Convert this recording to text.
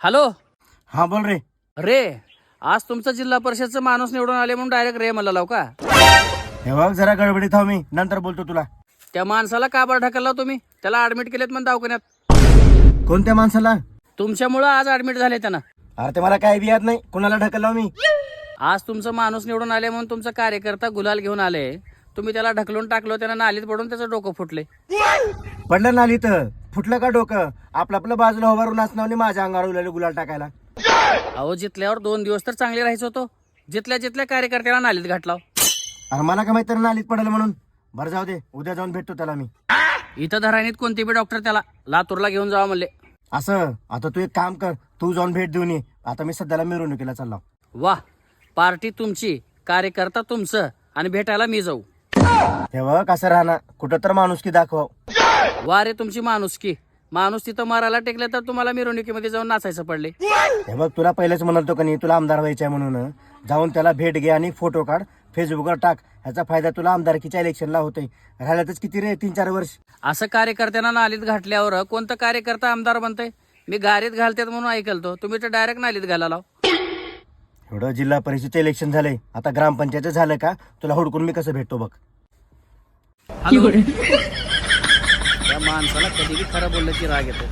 Hello. हा बोल रे. रे, आज तुमचं जिल्हा परिषदचं माणूस निवडून आले म्हणून डायरेक्ट रे मला लाव का? हे बघ जरा गडबडीत आहो मी, नंतर बोलतो तुला. त्या माणसाला का बरं ढकलला तुम्ही? त्याला ऍडमिट केलेत म्हणून दवाखान्यात. कोणत्या माणसाला? तुमच्यामुळं आज ऍडमिट झाले त्यानं. अरे ते मला काय बी याद नाही, कुणाला ढकललो मी? आज तुमचं माणूस निवडून आले म्हणून तुमचा कार्यकर्ता गुलाल घेऊन आले, तुम्ही त्याला ढकलून टाकलो, त्यानं नालीत पडून त्याचं डोकं फुटले. पडलं नालीत, फुटलं का डोकं? आपलं बाजूला उभारून नाचनावने माझ्या अंगावर उलाले गुलाल टाकायला. अहो, जितल्यावर 2 दिवस तर चांगले राहायचं होतं. जितल्या कार्यकर्त्याला नालीत घातला. अरे मला का माहिती नालीत पडलं म्हणून? बरं जाऊ दे, उद्या जाऊन भेटतो त्याला मी. इथं धराणीत कोणते बी डॉक्टर त्याला लातूरला घेऊन जावा म्हणले. असं आता तू एक काम कर, तू जाऊन भेट देऊन ये. आता मी सध्याला मिरवणुकीला चाललो. वा, पार्टी तुमची, कार्यकर्ता तुमचं, आणि भेटायला मी जाऊ. हे बघ कसं राहणार, कुठं तर माणुसकी दाखव. वा रे तुमची माणुसकी. माणूस तिथं मारायला टेकले तर तुम्हाला मिरवणुकीमध्ये जाऊन नाचायचं पडले. हे बघ तुला पहिलेच म्हणालतो का नाही, तुला आमदार व्हायचंय म्हणून. जाऊन त्याला भेट घे आणि फोटो काढ, फेसबुकवर टाक. ह्याचा फायदा तुला आमदारकीच्या इलेक्शनला होतोय. राहिल्यातच किती रे, 3-4 वर्ष. असं कार्यकर्त्यांना नालीत घातल्यावर कोणतं कार्यकर्ता आमदार बनतंय? मी गारीत घालतात म्हणून ऐकलतो, तुम्ही तर डायरेक्ट नालीत घालाला. एवढं जिल्हा परिषदचं इलेक्शन झालंय, आता ग्रामपंचायत झालं का? तुला हुडकून मी कसं भेटतो बघ. हॅलो. त्या माणसाला कधी बी खरं बोललं की राग येतो.